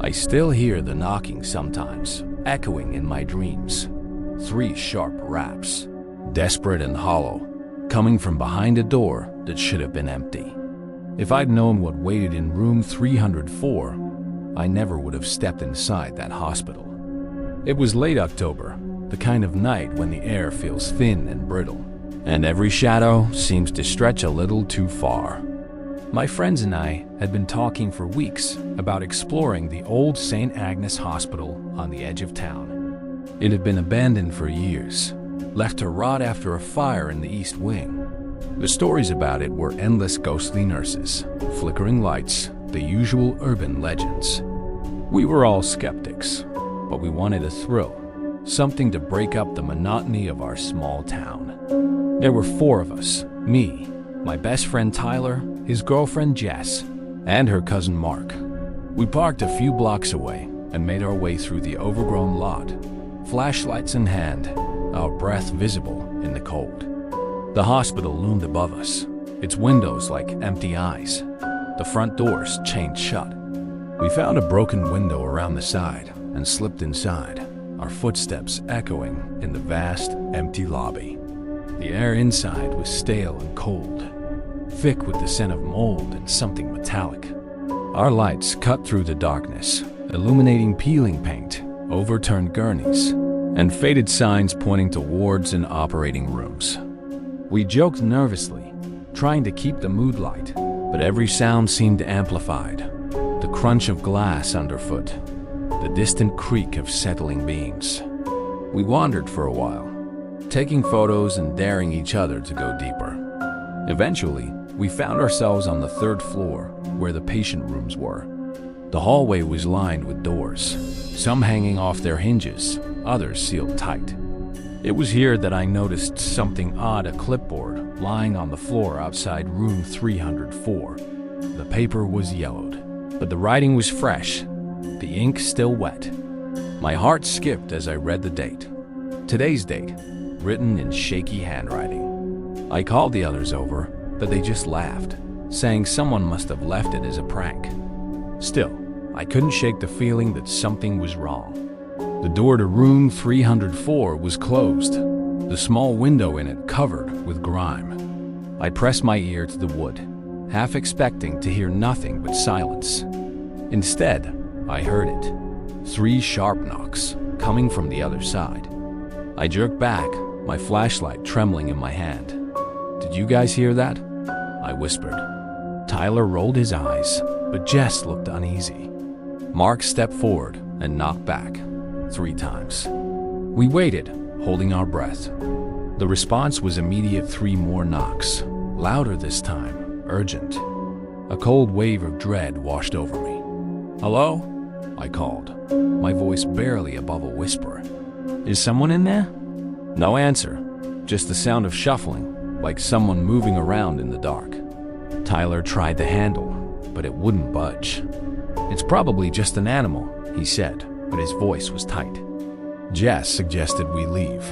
I still hear the knocking sometimes, echoing in my dreams. 3 sharp raps, desperate and hollow, coming from behind a door that should have been empty. If I'd known what waited in room 304, I never would have stepped inside that hospital. It was late October, the kind of night when the air feels thin and brittle, and every shadow seems to stretch a little too far. My friends and I had been talking for weeks about exploring the old St. Agnes Hospital on the edge of town. It had been abandoned for years, left to rot after a fire in the East Wing. The stories about it were endless ghostly nurses, flickering lights, the usual urban legends. We were all skeptics, but we wanted a thrill, something to break up the monotony of our small town. There were 4 of us, me, my best friend Tyler, his girlfriend Jess, and her cousin Mark. We parked a few blocks away and made our way through the overgrown lot, flashlights in hand, our breath visible in the cold. The hospital loomed above us, its windows like empty eyes, the front doors chained shut. We found a broken window around the side and slipped inside, our footsteps echoing in the vast, empty lobby. The air inside was stale and cold, thick with the scent of mold and something metallic. Our lights cut through the darkness, illuminating peeling paint, overturned gurneys, and faded signs pointing to wards and operating rooms. We joked nervously, trying to keep the mood light, but every sound seemed amplified. The crunch of glass underfoot, the distant creak of settling beams. We wandered for a while, taking photos and daring each other to go deeper. Eventually, we found ourselves on the 3rd floor, where the patient rooms were. The hallway was lined with doors, some hanging off their hinges, others sealed tight. It was here that I noticed something odd, a clipboard lying on the floor outside room 304. The paper was yellowed, but the writing was fresh, the ink still wet. My heart skipped as I read the date. Today's date, written in shaky handwriting. I called the others over, but they just laughed, saying someone must have left it as a prank. Still, I couldn't shake the feeling that something was wrong. The door to room 304 was closed, the small window in it covered with grime. I pressed my ear to the wood, half expecting to hear nothing but silence. Instead, I heard it. 3 sharp knocks, coming from the other side. I jerked back, my flashlight trembling in my hand. "Did you guys hear that?" I whispered. Tyler rolled his eyes, but Jess looked uneasy. Mark stepped forward and knocked back 3 times. We waited, holding our breath. The response was immediate. 3 more knocks, louder this time, urgent. A cold wave of dread washed over me. "Hello?" I called, my voice barely above a whisper. "Is someone in there?" No answer, just the sound of shuffling, like someone moving around in the dark. Tyler tried the handle, but it wouldn't budge. "It's probably just an animal," he said, but his voice was tight. Jess suggested we leave,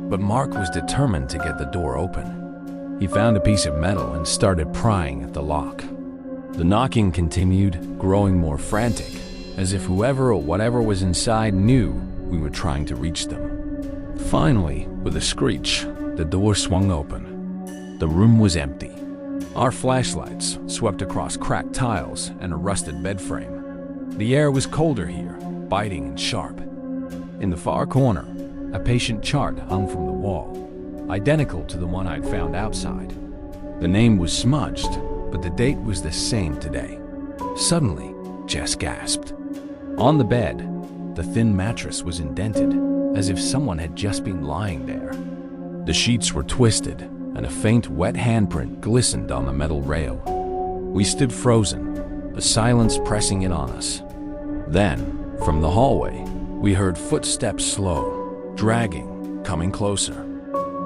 but Mark was determined to get the door open. He found a piece of metal and started prying at the lock. The knocking continued, growing more frantic, as if whoever or whatever was inside knew we were trying to reach them. Finally, with a screech, the door swung open. The room was empty. Our flashlights swept across cracked tiles and a rusted bed frame. The air was colder here, biting and sharp. In the far corner, a patient chart hung from the wall, identical to the one I'd found outside. The name was smudged, but the date was the same today. Suddenly, Jess gasped. On the bed, the thin mattress was indented, as if someone had just been lying there. The sheets were twisted, and a faint wet handprint glistened on the metal rail. We stood frozen, the silence pressing in on us. Then, from the hallway, we heard footsteps slow, dragging, coming closer.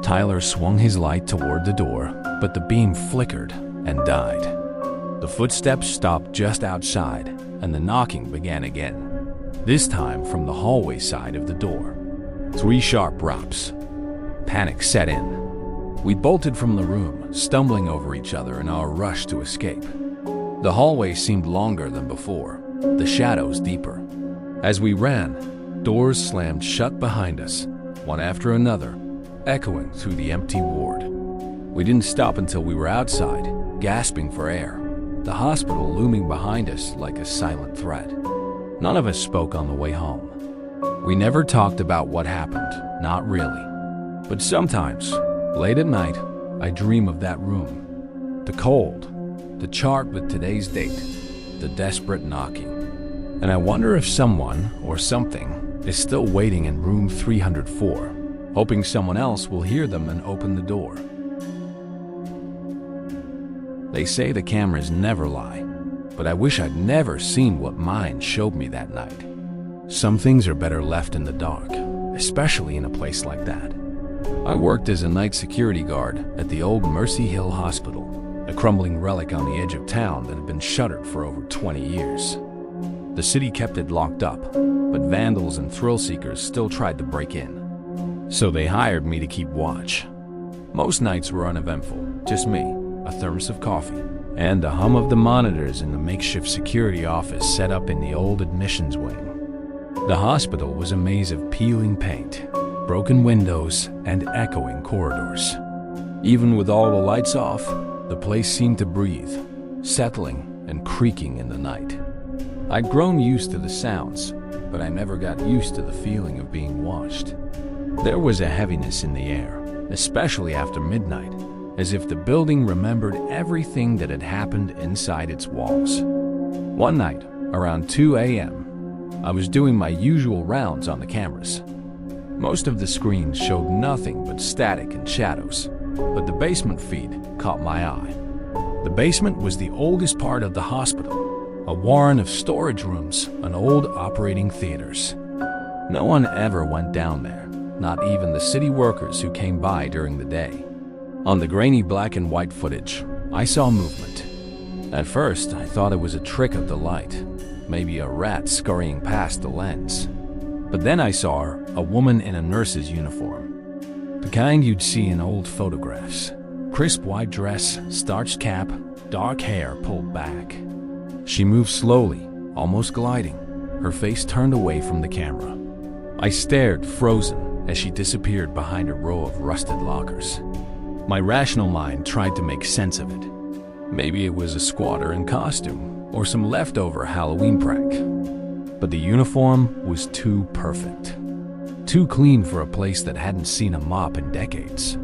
Tyler swung his light toward the door, but the beam flickered and died. The footsteps stopped just outside, and the knocking began again, this time from the hallway side of the door. 3 sharp raps. Panic set in. We bolted from the room, stumbling over each other in our rush to escape. The hallway seemed longer than before, the shadows deeper. As we ran, doors slammed shut behind us, one after another, echoing through the empty ward. We didn't stop until we were outside, gasping for air, the hospital looming behind us like a silent threat. None of us spoke on the way home. We never talked about what happened, not really. But sometimes, late at night, I dream of that room. The cold, the chart with today's date, the desperate knocking. And I wonder if someone or something is still waiting in room 304, hoping someone else will hear them and open the door. They say the cameras never lie, but I wish I'd never seen what mine showed me that night. Some things are better left in the dark, especially in a place like that. I worked as a night security guard at the old Mercy Hill Hospital, a crumbling relic on the edge of town that had been shuttered for over 20 years. The city kept it locked up, but vandals and thrill-seekers still tried to break in. So they hired me to keep watch. Most nights were uneventful, just me, a thermos of coffee, and the hum of the monitors in the makeshift security office set up in the old admissions wing. The hospital was a maze of peeling paint, broken windows, and echoing corridors. Even with all the lights off, the place seemed to breathe, settling and creaking in the night. I'd grown used to the sounds, but I never got used to the feeling of being watched. There was a heaviness in the air, especially after midnight, as if the building remembered everything that had happened inside its walls. One night, around 2 a.m., I was doing my usual rounds on the cameras. Most of the screens showed nothing but static and shadows, but the basement feed caught my eye. The basement was the oldest part of the hospital, a warren of storage rooms and old operating theaters. No one ever went down there, not even the city workers who came by during the day. On the grainy black and white footage, I saw movement. At first, I thought it was a trick of the light, maybe a rat scurrying past the lens. But then I saw her, a woman in a nurse's uniform. The kind you'd see in old photographs. Crisp white dress, starched cap, dark hair pulled back. She moved slowly, almost gliding, her face turned away from the camera. I stared, frozen, as she disappeared behind a row of rusted lockers. My rational mind tried to make sense of it. Maybe it was a squatter in costume, or some leftover Halloween prank. But the uniform was too perfect. Too clean for a place that hadn't seen a mop in decades.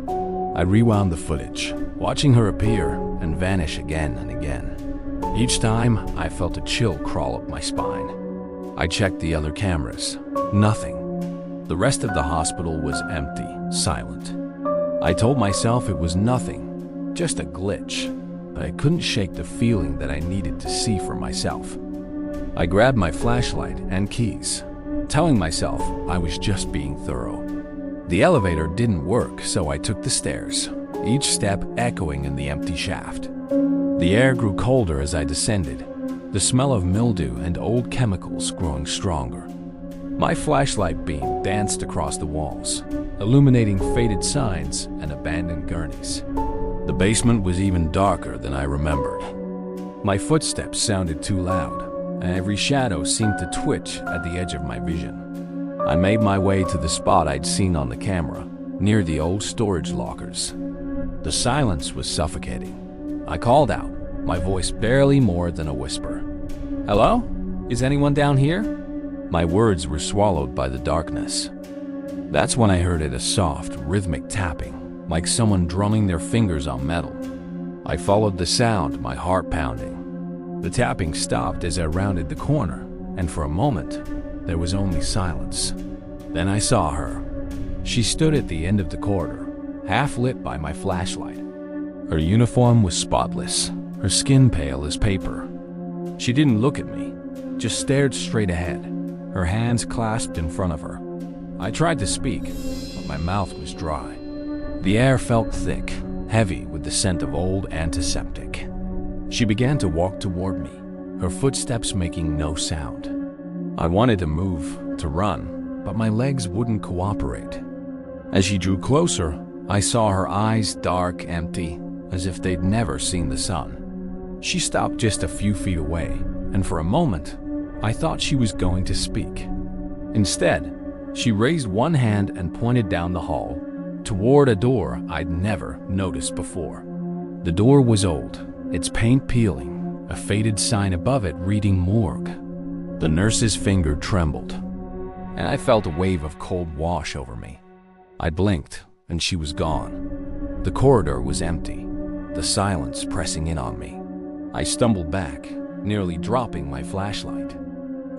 I rewound the footage, watching her appear and vanish again and again. Each time, I felt a chill crawl up my spine. I checked the other cameras. Nothing. The rest of the hospital was empty, silent. I told myself it was nothing, just a glitch, but I couldn't shake the feeling that I needed to see for myself. I grabbed my flashlight and keys, telling myself I was just being thorough. The elevator didn't work, so I took the stairs, each step echoing in the empty shaft. The air grew colder as I descended, the smell of mildew and old chemicals growing stronger. My flashlight beam danced across the walls, illuminating faded signs and abandoned gurneys. The basement was even darker than I remembered. My footsteps sounded too loud, and every shadow seemed to twitch at the edge of my vision. I made my way to the spot I'd seen on the camera, near the old storage lockers. The silence was suffocating. I called out, my voice barely more than a whisper. "Hello? Is anyone down here?" My words were swallowed by the darkness. That's when I heard a soft, rhythmic tapping, like someone drumming their fingers on metal. I followed the sound, my heart pounding. The tapping stopped as I rounded the corner, and for a moment, there was only silence. Then I saw her. She stood at the end of the corridor, half lit by my flashlight. Her uniform was spotless, her skin pale as paper. She didn't look at me, just stared straight ahead, her hands clasped in front of her. I tried to speak, but my mouth was dry. The air felt thick, heavy with the scent of old antiseptic. She began to walk toward me, her footsteps making no sound. I wanted to move, to run, but my legs wouldn't cooperate. As she drew closer, I saw her eyes dark, empty, as if they'd never seen the sun. She stopped just a few feet away, and for a moment, I thought she was going to speak. Instead, she raised one hand and pointed down the hall, toward a door I'd never noticed before. The door was old, its paint peeling, a faded sign above it reading morgue. The nurse's finger trembled, and I felt a wave of cold wash over me. I blinked, and she was gone. The corridor was empty, the silence pressing in on me. I stumbled back, nearly dropping my flashlight.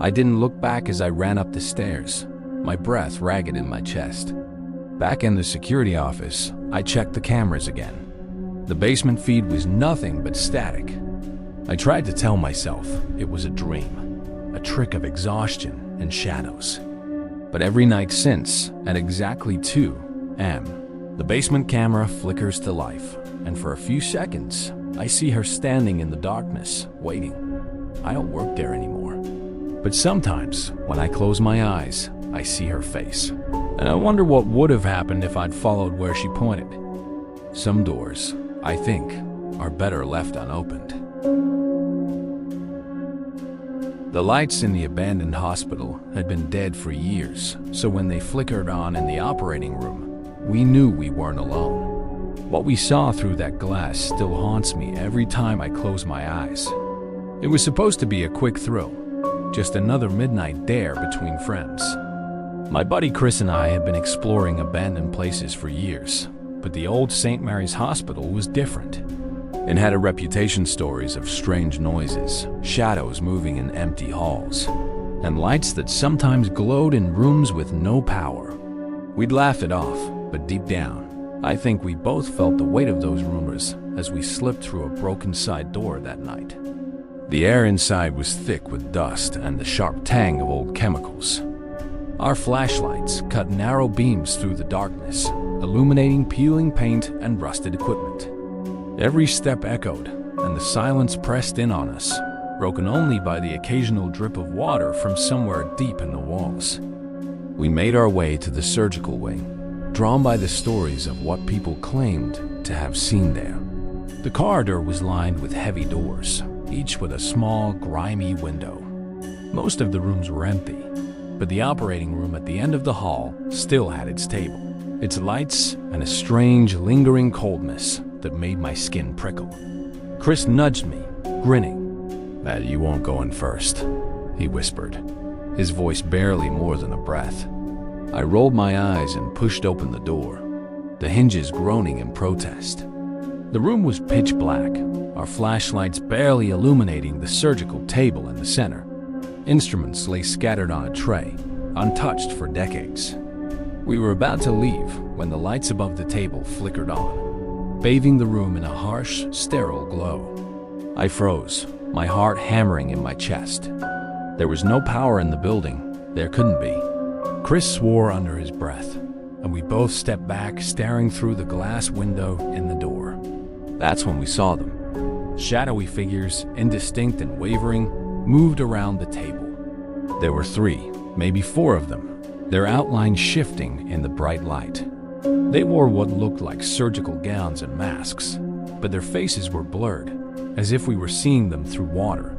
I didn't look back as I ran up the stairs, my breath ragged in my chest. Back in the security office, I checked the cameras again. The basement feed was nothing but static. I tried to tell myself it was a dream, a trick of exhaustion and shadows. But every night since, at exactly 2 a.m., the basement camera flickers to life, and for a few seconds, I see her standing in the darkness, waiting. I don't work there anymore. But sometimes, when I close my eyes, I see her face. And I wonder what would have happened if I'd followed where she pointed. Some doors, I think, are better left unopened. The lights in the abandoned hospital had been dead for years, so when they flickered on in the operating room, we knew we weren't alone. What we saw through that glass still haunts me every time I close my eyes. It was supposed to be a quick thrill, just another midnight dare between friends. My buddy Chris and I had been exploring abandoned places for years, but the old St. Mary's Hospital was different. It had a reputation stories of strange noises, shadows moving in empty halls, and lights that sometimes glowed in rooms with no power. We'd laugh it off, but deep down, I think we both felt the weight of those rumors as we slipped through a broken side door that night. The air inside was thick with dust and the sharp tang of old chemicals. Our flashlights cut narrow beams through the darkness, illuminating peeling paint and rusted equipment. Every step echoed, and the silence pressed in on us, broken only by the occasional drip of water from somewhere deep in the walls. We made our way to the surgical wing, drawn by the stories of what people claimed to have seen there. The corridor was lined with heavy doors, each with a small, grimy window. Most of the rooms were empty, but the operating room at the end of the hall still had its table, its lights, and a strange, lingering coldness that made my skin prickle. Chris nudged me, grinning. "Matt, you won't go in first," he whispered, his voice barely more than a breath. I rolled my eyes and pushed open the door, the hinges groaning in protest. The room was pitch black, our flashlights barely illuminating the surgical table in the center. Instruments lay scattered on a tray, untouched for decades. We were about to leave when the lights above the table flickered on, bathing the room in a harsh, sterile glow. I froze, my heart hammering in my chest. There was no power in the building. There couldn't be. Chris swore under his breath, and we both stepped back, staring through the glass window in the door. That's when we saw them. Shadowy figures, indistinct and wavering, moved around the table. There were 3, maybe 4 of them, their outlines shifting in the bright light. They wore what looked like surgical gowns and masks, but their faces were blurred, as if we were seeing them through water.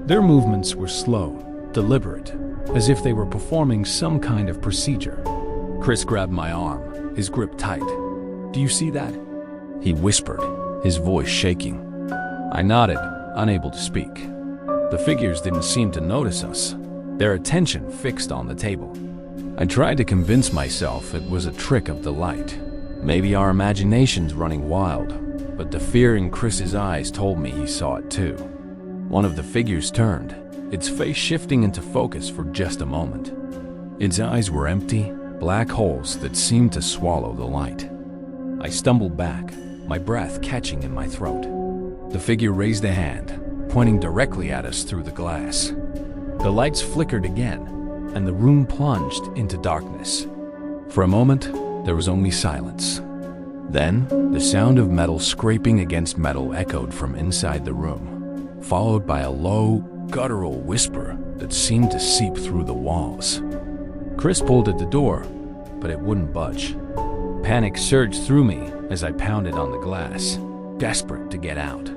Their movements were slow, deliberate, as if they were performing some kind of procedure. Chris grabbed my arm, his grip tight. "Do you see that?" he whispered, his voice shaking. I nodded, unable to speak. The figures didn't seem to notice us, their attention fixed on the table. I tried to convince myself it was a trick of the light, maybe our imaginations running wild, but the fear in Chris's eyes told me he saw it too. One of the figures turned, its face shifting into focus for just a moment. Its eyes were empty, black holes that seemed to swallow the light. I stumbled back, my breath catching in my throat. The figure raised a hand, pointing directly at us through the glass. The lights flickered again, and the room plunged into darkness. For a moment, there was only silence. Then, the sound of metal scraping against metal echoed from inside the room, followed by a low, guttural whisper that seemed to seep through the walls. Chris pulled at the door, but it wouldn't budge. Panic surged through me as I pounded on the glass, desperate to get out.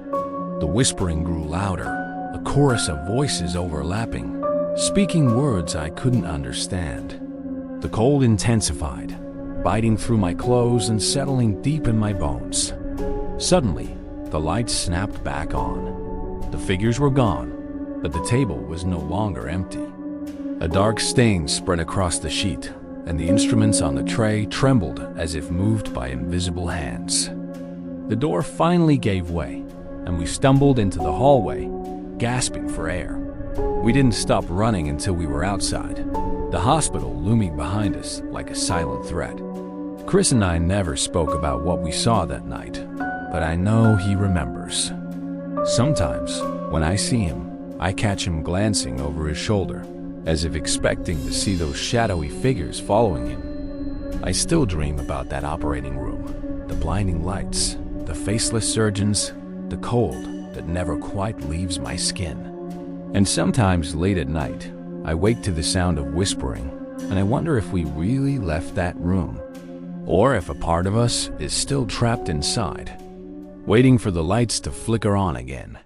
The whispering grew louder, a chorus of voices overlapping, speaking words I couldn't understand. The cold intensified, biting through my clothes and settling deep in my bones. Suddenly, the lights snapped back on. The figures were gone, but the table was no longer empty. A dark stain spread across the sheet, and the instruments on the tray trembled as if moved by invisible hands. The door finally gave way, and we stumbled into the hallway, gasping for air. We didn't stop running until we were outside, the hospital looming behind us like a silent threat. Chris and I never spoke about what we saw that night, but I know he remembers. Sometimes, when I see him, I catch him glancing over his shoulder, as if expecting to see those shadowy figures following him. I still dream about that operating room, the blinding lights, the faceless surgeons, the cold that never quite leaves my skin. And sometimes late at night, I wake to the sound of whispering, and I wonder if we really left that room, or if a part of us is still trapped inside, waiting for the lights to flicker on again.